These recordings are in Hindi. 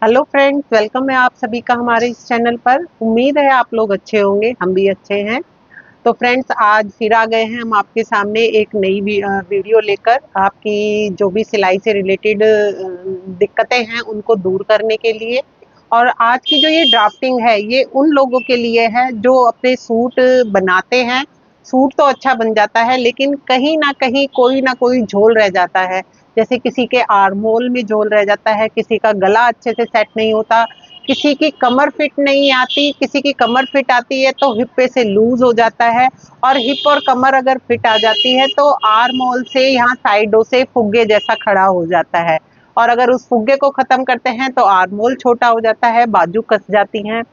हेलो फ्रेंड्स, वेलकम है आप सभी का हमारे इस चैनल पर। उम्मीद है आप लोग अच्छे होंगे, हम भी अच्छे हैं। तो फ्रेंड्स, आज फिर आ गए हैं हम आपके सामने एक नई वीडियो लेकर, आपकी जो भी सिलाई से रिलेटेड दिक्कतें हैं उनको दूर करने के लिए। और आज की जो ये ड्राफ्टिंग है, ये उन लोगों के लिए है जो अपने सूट बनाते हैं। सूट तो अच्छा बन जाता है, लेकिन कहीं ना कोई झोल रह जाता है। जैसे किसी के आर्मोल में झोल रह जाता है, किसी का गला अच्छे से सेट नहीं होता, किसी की कमर फिट नहीं आती, किसी की कमर फिट आती है तो हिप पे से लूज हो जाता है। और हिप और कमर अगर फिट आ जाती है तो आर्म होल से यहाँ साइडों से फुग्गे जैसा खड़ा हो जाता है। और अगर उस फुग्गे को खत्म करते हैं तो आर्म होल छोटा हो जाता है, बाजू कस जाती हैं।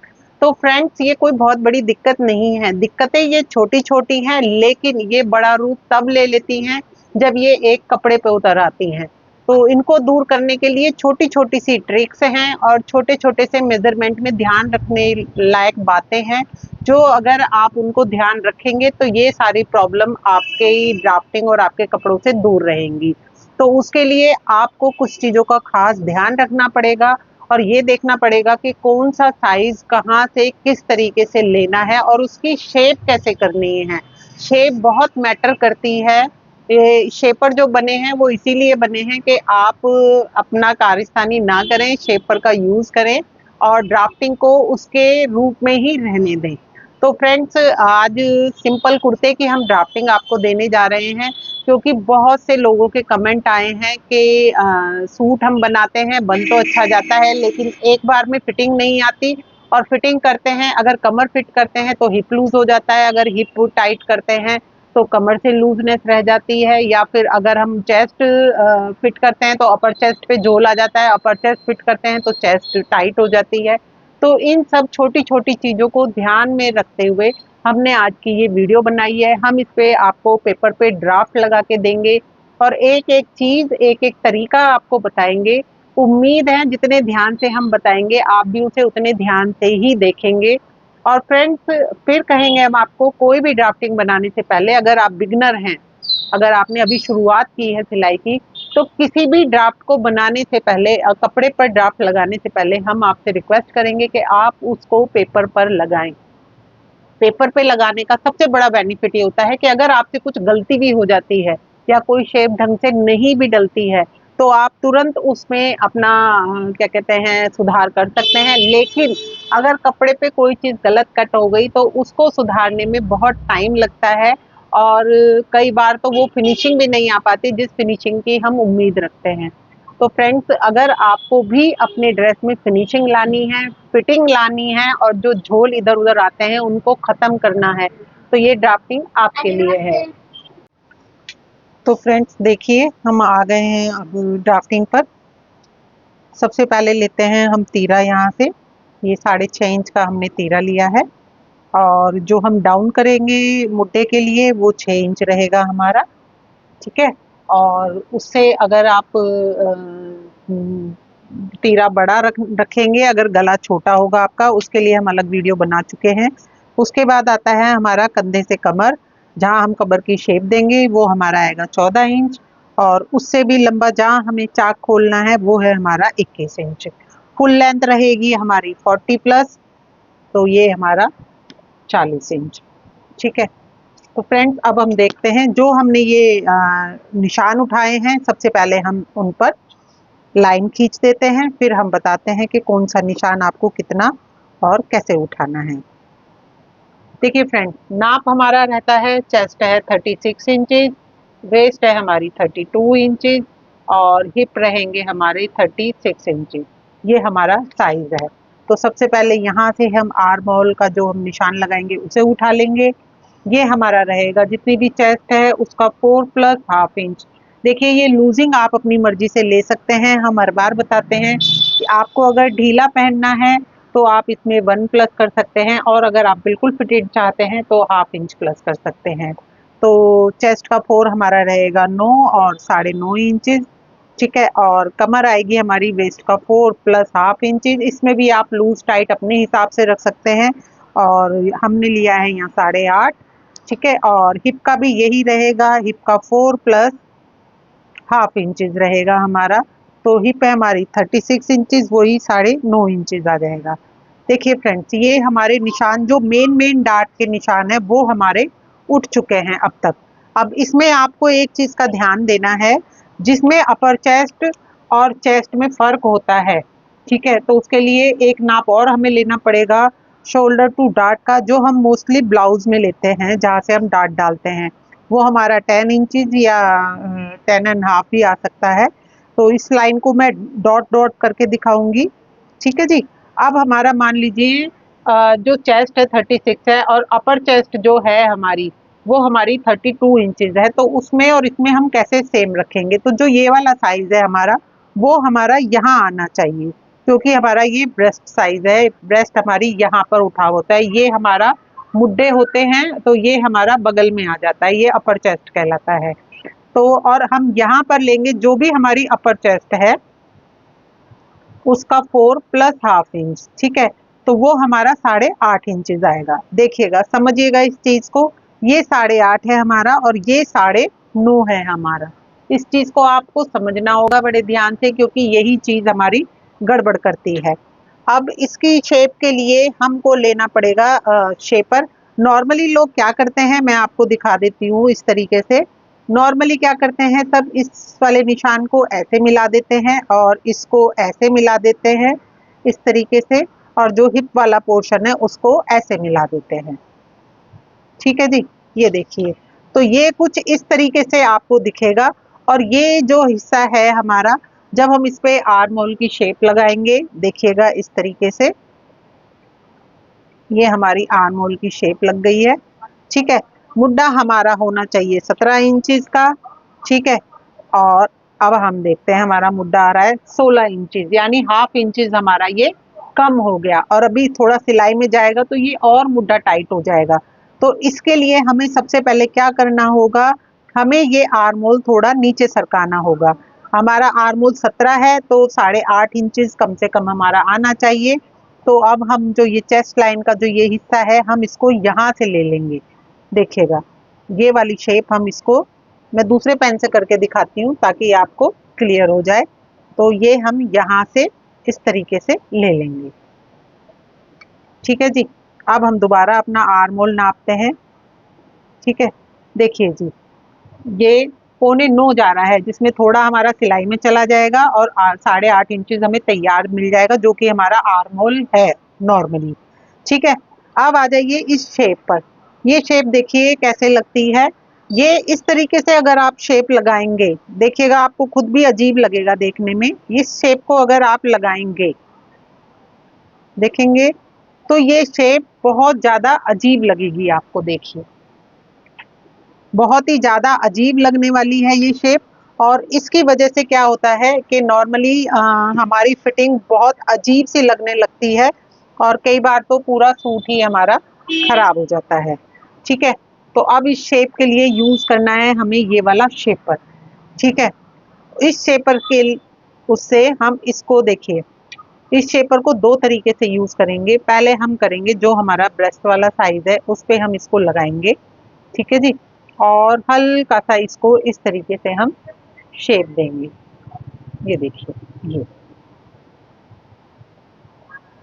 तो फ्रेंड्स, ये कोई बहुत बड़ी दिक्कत नहीं है। दिक्कतें ये छोटी छोटी हैं, लेकिन ये बड़ा रूप तब ले लेती हैं जब ये एक कपड़े पे उतर आती हैं। तो इनको दूर करने के लिए छोटी छोटी सी ट्रिक्स हैं और छोटे छोटे से मेजरमेंट में ध्यान रखने लायक बातें हैं, जो अगर आप उनको ध्यान रखेंगे तो ये सारी प्रॉब्लम आपके ड्राफ्टिंग और आपके कपड़ों से दूर रहेंगी। तो उसके लिए आपको कुछ चीज़ों का खास ध्यान रखना पड़ेगा और ये देखना पड़ेगा कि कौन सा साइज कहाँ से किस तरीके से लेना है और उसकी शेप कैसे करनी है। शेप बहुत मैटर करती है। ये शेपर जो बने हैं वो इसीलिए बने हैं कि आप अपना कारस्तानी ना करें, शेपर का यूज करें और ड्राफ्टिंग को उसके रूप में ही रहने दें। तो फ्रेंड्स, आज सिंपल कुर्ते की हम ड्राफ्टिंग आपको देने जा रहे हैं, क्योंकि बहुत से लोगों के कमेंट आए हैं कि सूट हम बनाते हैं, बन तो अच्छा जाता है लेकिन एक बार में फिटिंग नहीं आती। और फिटिंग करते हैं, अगर कमर फिट करते हैं तो हिप लूज हो जाता है, अगर हिप टाइट करते हैं तो कमर से लूजनेस रह जाती है, या फिर अगर हम चेस्ट फिट करते हैं तो अपर चेस्ट पे झोल आ जाता है, अपर चेस्ट फिट करते हैं तो चेस्ट टाइट हो जाती है। तो इन सब छोटी छोटी चीज़ों को ध्यान में रखते हुए हमने आज की ये वीडियो बनाई है। हम इस पे आपको पेपर पे ड्राफ्ट लगा के देंगे और एक एक चीज़, एक एक तरीका आपको बताएंगे। उम्मीद है जितने ध्यान से हम बताएंगे आप भी उसे उतने ध्यान से ही देखेंगे। और फ्रेंड्स, फिर कहेंगे हम आपको, कोई भी ड्राफ्टिंग बनाने से पहले, अगर आप बिगनर हैं, अगर आपने अभी शुरुआत की है सिलाई की, तो किसी भी ड्राफ्ट को बनाने से पहले, कपड़े पर ड्राफ्ट लगाने से पहले हम आपसे रिक्वेस्ट करेंगे कि आप उसको पेपर पर लगाएं। पेपर पे लगाने का सबसे बड़ा बेनिफिट ये होता है कि अगर आपसे कुछ गलती भी हो जाती है या कोई शेप ढंग से नहीं भी डलती है तो आप तुरंत उसमें अपना क्या कहते हैं, सुधार कर सकते हैं। लेकिन अगर कपड़े पे कोई चीज़ गलत कट हो गई तो उसको सुधारने में बहुत टाइम लगता है और कई बार तो वो फिनिशिंग भी नहीं आ पाती जिस फिनिशिंग की हम उम्मीद रखते हैं। तो फ्रेंड्स, अगर आपको भी अपने ड्रेस में फिनिशिंग लानी है, फिटिंग लानी है और जो झोल इधर उधर आते हैं उनको खत्म करना है, तो ये ड्राफ्टिंग आपके लिए है। तो फ्रेंड्स, देखिए हम आ गए हैं अब ड्राफ्टिंग पर। सबसे पहले लेते हैं हम तीरा यहाँ से। ये 6.5 इंच का हमने तीरा लिया है और जो हम डाउन करेंगे मुड्डे के लिए वो 6 इंच रहेगा हमारा। ठीक है। और उससे अगर आप तीरा बड़ा रखेंगे, अगर गला छोटा होगा आपका, उसके लिए हम अलग वीडियो बना चुके हैं। उसके बाद आता है हमारा कंधे से कमर, जहां हम कमर की शेप देंगे वो हमारा आएगा 14 इंच। और उससे भी लंबा जहां हमें चाक खोलना है वो है हमारा 21 इंच। फुल लेंथ रहेगी हमारी 40+, तो ये हमारा 40 इंच। ठीक है। तो फ्रेंड्स, अब हम देखते हैं जो हमने ये निशान उठाए हैं, सबसे पहले हम उन पर लाइन खींच देते हैं, फिर हम बताते हैं कि कौन सा निशान आपको कितना और कैसे उठाना है। देखिए फ्रेंड, नाप हमारा रहता है, चेस्ट है 36 इंचेज, वेस्ट है हमारी 32 इंचेज और हिप रहेंगे हमारे 36 इंचेज। ये हमारा साइज है। तो सबसे पहले यहाँ से हम आर्म होल का जो हम निशान लगाएंगे उसे उठा लेंगे। ये हमारा रहेगा, जितनी भी चेस्ट है उसका 4+½ इंच। देखिए, ये लूजिंग आप अपनी मर्जी से ले सकते हैं। हम हर बार बताते हैं कि आपको अगर ढीला पहनना है तो आप इसमें 1+ कर सकते हैं और अगर आप बिल्कुल फिटेड चाहते हैं तो ½ इंच प्लस कर सकते हैं। तो चेस्ट का 4 हमारा रहेगा 9 और 9.5 इंचेस। ठीक है। और कमर आएगी हमारी वेस्ट का 4+½ इंचेस। इसमें भी आप लूज टाइट अपने हिसाब से रख सकते हैं और हमने लिया है यहाँ 8.5। ठीक है। और हिप का भी यही रहेगा, हिप का 4+½ इंचेस रहेगा हमारा। तो हिप है हमारी 36 इंचेस, वही 9.5 इंचेस आ जाएगा। देखिए फ्रेंड्स, ये हमारे निशान जो मेन डार्ट के निशान है वो हमारे उठ चुके हैं अब तक। अब इसमें आपको एक चीज का ध्यान देना है, जिसमें अपर चेस्ट और चेस्ट में फर्क होता है, ठीक है। तो उसके लिए एक नाप और हमें लेना पड़ेगा शोल्डर टू डार्ट का, जो हम मोस्टली ब्लाउज में लेते हैं, जहाँ से हम डार्ट डालते हैं। वो हमारा 10 इंचज या 10.5 भी आ सकता है। तो इस लाइन को मैं डॉट डॉट करके दिखाऊंगी, ठीक है जी। अब हमारा मान लीजिए जो चेस्ट है 36 है, और अपर चेस्ट जो है हमारी वो हमारी 32 इंचेस है। तो उसमें और इसमें हम कैसे सेम रखेंगे? तो जो ये वाला साइज है हमारा, वो हमारा यहाँ आना चाहिए, क्योंकि हमारा ये ब्रेस्ट साइज है। ब्रेस्ट हमारी यहाँ पर उठा होता है, ये हमारा मुड्डे होते हैं, तो ये हमारा बगल में आ जाता है, ये अपर चेस्ट कहलाता है। तो और हम यहाँ पर लेंगे जो भी हमारी अपर चेस्ट है उसका 4 प्लस हाफ इंच, ठीक है। तो वो हमारा 8.5 इंचेस आएगा। देखिएगा, समझिएगा इस चीज को, ये 8.5 है हमारा और ये 9.5 है हमारा। इस चीज को आपको समझना होगा बड़े ध्यान से, क्योंकि यही चीज हमारी गड़बड़ करती है। अब इसकी शेप के लिए हमको लेना पड़ेगा शेपर। नॉर्मली लोग क्या करते हैं, मैं आपको दिखा देती हूँ इस तरीके से। नॉर्मली क्या करते हैं, सब इस वाले निशान को ऐसे मिला देते हैं और इसको ऐसे मिला देते हैं इस तरीके से, और जो हिप वाला पोर्शन है उसको ऐसे मिला देते हैं, ठीक है जी। ये देखिए, तो ये कुछ इस तरीके से आपको दिखेगा। और ये जो हिस्सा है हमारा, जब हम इस पे आर्म होल की शेप लगाएंगे, देखिएगा इस तरीके से, ये हमारी आर्म होल की शेप लग गई है, ठीक है। मुड्डा हमारा होना चाहिए 17 इंचेस का, ठीक है। और अब हम देखते हैं, हमारा मुड्डा आ रहा है 16 इंचेस, यानी हाफ इंचेस हमारा ये कम हो गया। और अभी थोड़ा सिलाई में जाएगा तो ये और मुड्डा टाइट हो जाएगा। तो इसके लिए हमें सबसे पहले क्या करना होगा, हमें ये आर्म होल थोड़ा नीचे सरकाना होगा। हमारा आर्म होल 17 है, तो 8.5 इंचेस कम से कम हमारा आना चाहिए। तो अब हम जो ये चेस्ट लाइन का जो ये हिस्सा है, हम इसको यहाँ से ले लेंगे। देखिएगा, ये वाली शेप हम इसको, मैं दूसरे पेन से करके दिखाती हूँ ताकि आपको क्लियर हो जाए। तो ये हम यहाँ से इस तरीके से ले लेंगे, ठीक है जी। अब हम दोबारा अपना आर्म होल नापते हैं, ठीक है। देखिए जी, ये 9.25 जा रहा है, जिसमें थोड़ा हमारा सिलाई में चला जाएगा और 8.5 इंचेस हमें तैयार मिल जाएगा, जो कि हमारा आर्म होल है नॉर्मली, ठीक है। अब आ जाइए इस शेप पर। ये शेप देखिए कैसे लगती है। ये इस तरीके से अगर आप शेप लगाएंगे, देखिएगा आपको खुद भी अजीब लगेगा देखने में। इस शेप को अगर आप लगाएंगे, देखेंगे तो ये शेप बहुत ज्यादा अजीब लगेगी आपको। देखिए, बहुत ही ज़्यादा अजीब लगने वाली है ये शेप। और इसकी वजह से क्या होता है कि नॉर्मली हमारी फिटिंग बहुत अजीब सी लगने लगती है, और कई बार तो पूरा सूट ही हमारा खराब हो जाता है, ठीक है। तो अब इस शेप के लिए यूज़ करना है हमें ये वाला शेपर, ठीक है। इस शेपर के उससे हम इसको, देखिए, इस शेपर को दो तरीके से यूज़ करेंगे। पहले हम करेंगे जो हमारा ब्रेस्ट वाला साइज है उस पे हम इसको लगाएंगे, ठीक है जी। और हल्का सा इसको इस तरीके से हम शेप देंगे। ये देखिए, ये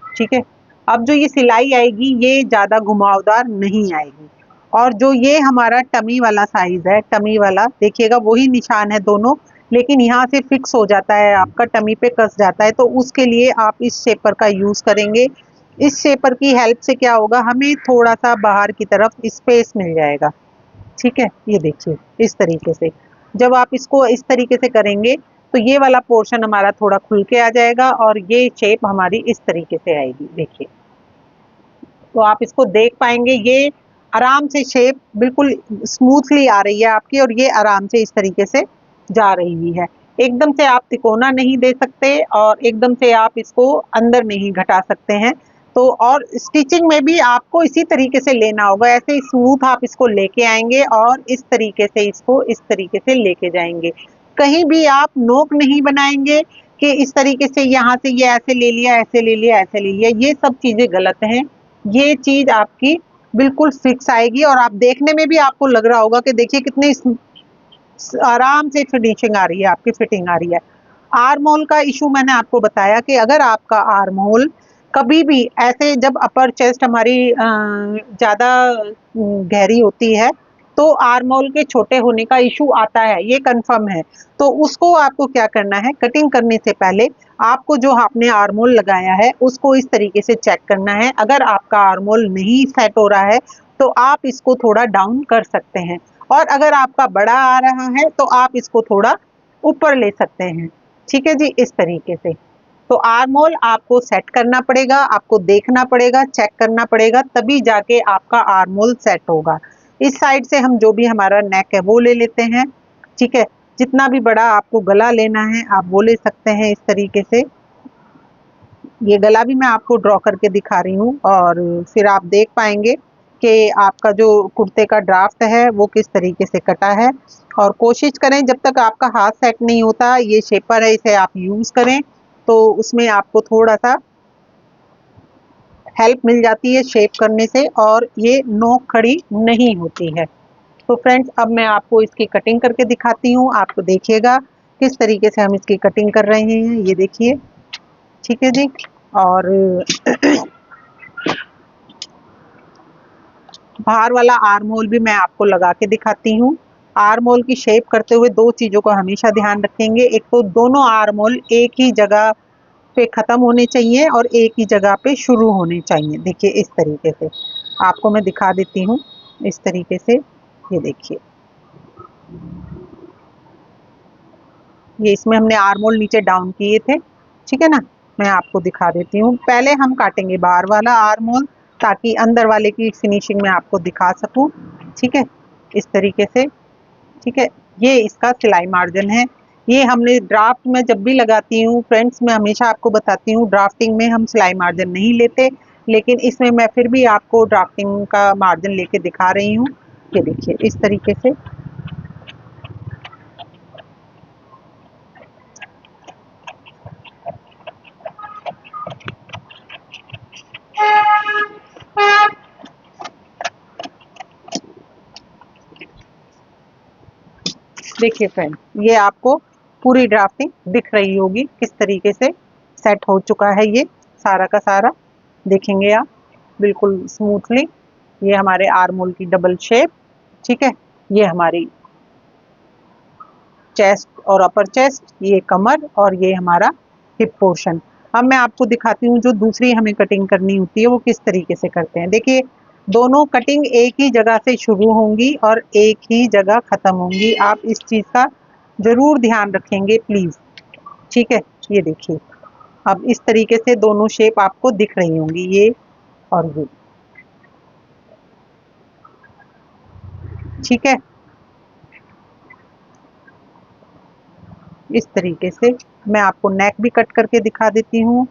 ठीक है। अब जो ये सिलाई आएगी ये ज़्यादा घुमावदार नहीं आएगी। और जो ये हमारा टमी वाला साइज है, टमी वाला देखिएगा वही निशान है दोनों, लेकिन यहाँ से फिक्स हो जाता है, आपका टमी पे कस जाता है। तो उसके लिए आप इस शेपर का यूज़ करेंगे। इस शेपर की हेल्प से क्या होगा, हमें थोड़ा सा बाहर की तरफ स्पेस मिल जाएगा, ठीक है। ये देखिए इस तरीके से, जब आप इसको इस तरीके से करेंगे तो ये वाला पोर्शन हमारा थोड़ा खुल के आ जाएगा और ये शेप हमारी इस तरीके से आएगी। देखिए, तो आप इसको देख पाएंगे, ये आराम से शेप बिल्कुल स्मूथली आ रही है आपकी, और ये आराम से इस तरीके से जा रही है। एकदम से आप तिकोना नहीं दे सकते और एकदम से आप इसको अंदर नहीं घटा सकते हैं। तो और स्टिचिंग में भी आपको इसी तरीके से लेना होगा, ऐसे ही स्मूथ आप इसको लेके आएंगे और इस तरीके से इसको इस तरीके से लेके जाएंगे। कहीं भी आप नोक नहीं बनाएंगे कि इस तरीके से यहाँ से ये ऐसे ले लिया, ऐसे ले लिया, ऐसे ले लिया, ये सब चीजें गलत हैं। ये चीज आपकी बिल्कुल फिक्स आएगी और आप देखने में भी आपको लग रहा होगा कि देखिए कितने आराम से फिनिशिंग आ रही है, आपकी फिटिंग आ रही है। आर्म होल का इशू मैंने आपको बताया कि अगर आपका आर्म होल कभी भी ऐसे, जब अपर चेस्ट हमारी ज़्यादा गहरी होती है तो आर्म होल के छोटे होने का इशू आता है, ये कंफर्म है। तो उसको आपको क्या करना है, कटिंग करने से पहले आपको जो आपने आर्म होल लगाया है उसको इस तरीके से चेक करना है। अगर आपका आर्म होल नहीं सेट हो रहा है तो आप इसको थोड़ा डाउन कर सकते हैं, और अगर आपका बड़ा आ रहा है तो आप इसको थोड़ा ऊपर ले सकते हैं। ठीक है जी, इस तरीके से। तो आर्म होल आपको सेट करना पड़ेगा, आपको देखना पड़ेगा, चेक करना पड़ेगा, तभी जाके आपका आर्म होल सेट होगा। इस साइड से हम जो भी हमारा नेक है वो ले लेते हैं। ठीक है, जितना भी बड़ा आपको गला लेना है आप वो ले सकते हैं इस तरीके से। ये गला भी मैं आपको ड्रॉ करके दिखा रही हूँ, और फिर आप देख पाएंगे कि आपका जो कुर्ते का ड्राफ्ट है वो किस तरीके से कटा है। और कोशिश करें, जब तक आपका हाथ सेट नहीं होता, ये शेपर है इसे आप यूज़ करें तो उसमें आपको थोड़ा सा हेल्प मिल जाती है शेप करने से, और ये नोक खड़ी नहीं होती है। तो फ्रेंड्स, अब मैं आपको इसकी कटिंग करके दिखाती हूँ, आपको देखिएगा किस तरीके से हम इसकी कटिंग कर रहे हैं। ये देखिए, ठीक है जी। और बाहर वाला आर्म होल भी मैं आपको लगा के दिखाती हूँ। आर्म होल की शेप करते हुए दो चीज़ों को हमेशा ध्यान रखेंगे। एक तो दोनों आर्म होल एक ही जगह पे ख़त्म होने चाहिए और एक ही जगह पे शुरू होने चाहिए। देखिए इस तरीके से आपको मैं दिखा देती हूँ, इस तरीके से। ये देखिए, ये इसमें हमने आर्म होल नीचे डाउन किए थे। ठीक है ना, मैं आपको दिखा देती हूँ। पहले हम काटेंगे बाहर वाला आर्म होल ताकि अंदर वाले की फिनिशिंग में आपको दिखा सकूँ। ठीक है, इस तरीके से। ठीक है, ये इसका सिलाई मार्जिन है। ये हमने ड्राफ्ट में जब भी लगाती हूँ फ्रेंड्स, मैं हमेशा आपको बताती हूँ ड्राफ्टिंग में हम सिलाई मार्जिन नहीं लेते, लेकिन इसमें मैं फिर भी आपको ड्राफ्टिंग का मार्जिन लेके दिखा रही हूँ। ये देखिए इस तरीके से। देखिए फ्रेंड, ये आपको पूरी ड्राफ्टिंग दिख रही होगी किस तरीके से सेट हो चुका है। ये सारा का सारा देखेंगे आप बिल्कुल स्मूथली। ये हमारे आर्म होल की डबल शेप। ठीक है, ये हमारी चेस्ट और अपर चेस्ट, ये कमर, और ये हमारा हिप पोर्शन। अब मैं आपको दिखाती हूँ जो दूसरी हमें कटिंग करनी होती है वो किस तरीके से करते हैं। देखिए, दोनों कटिंग एक ही जगह से शुरू होंगी और एक ही जगह ख़त्म होंगी। आप इस चीज़ का ज़रूर ध्यान रखेंगे प्लीज़। ठीक है, ये देखिए, अब इस तरीके से दोनों शेप आपको दिख रही होंगी, ये और ये। ठीक है, इस तरीके से मैं आपको नेक भी कट करके दिखा देती हूँ।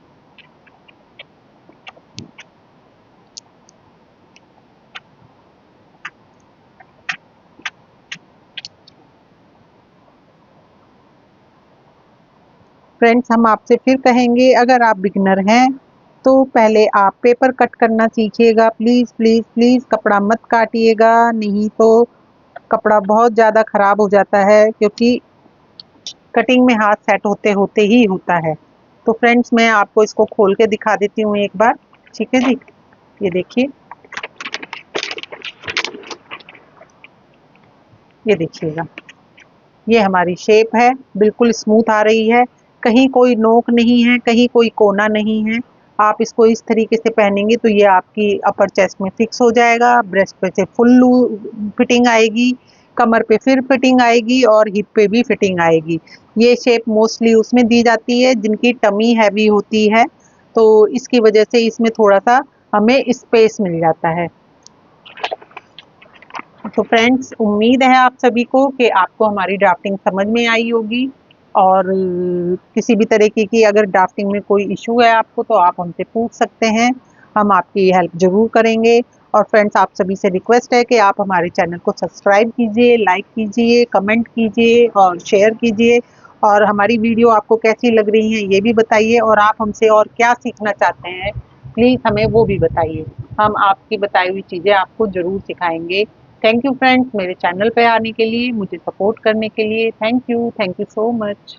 फ्रेंड्स, हम आपसे फिर कहेंगे, अगर आप बिगिनर हैं तो पहले आप पेपर कट करना सीखिएगा। प्लीज़ प्लीज़ प्लीज़ कपड़ा मत काटिएगा, नहीं तो कपड़ा बहुत ज़्यादा ख़राब हो जाता है, क्योंकि कटिंग में हाथ सेट होते होते ही होता है। तो फ्रेंड्स, मैं आपको इसको खोल के दिखा देती हूँ एक बार। ठीक है जी, ये देखिए, ये देखिएगा, ये हमारी शेप है, बिल्कुल स्मूथ आ रही है, कहीं कोई नोक नहीं है, कहीं कोई कोना नहीं है। आप इसको इस तरीके से पहनेंगे तो ये आपकी अपर चेस्ट में फिक्स हो जाएगा, ब्रेस्ट पे से फुल फिटिंग आएगी, कमर पे फिर फिटिंग आएगी और हिप पे भी फिटिंग आएगी। ये शेप मोस्टली उसमें दी जाती है जिनकी टमी हैवी होती है, तो इसकी वजह से इसमें थोड़ा सा हमें स्पेस मिल जाता है। तो फ्रेंड्स, उम्मीद है आप सभी को कि आपको हमारी ड्राफ्टिंग समझ में आई होगी, और किसी भी तरीके की अगर ड्राफ्टिंग में कोई इशू है आपको तो आप हमसे पूछ सकते हैं, हम आपकी हेल्प ज़रूर करेंगे। और फ्रेंड्स, आप सभी से रिक्वेस्ट है कि आप हमारे चैनल को सब्सक्राइब कीजिए, लाइक कीजिए, कमेंट कीजिए और शेयर कीजिए, और हमारी वीडियो आपको कैसी लग रही है ये भी बताइए, और आप हमसे और क्या सीखना चाहते हैं प्लीज़ हमें वो भी बताइए। हम आपकी बताई हुई चीज़ें आपको ज़रूर सिखाएंगे। थैंक यू फ्रेंड्स, मेरे चैनल पे आने के लिए, मुझे सपोर्ट करने के लिए। Thank you so much.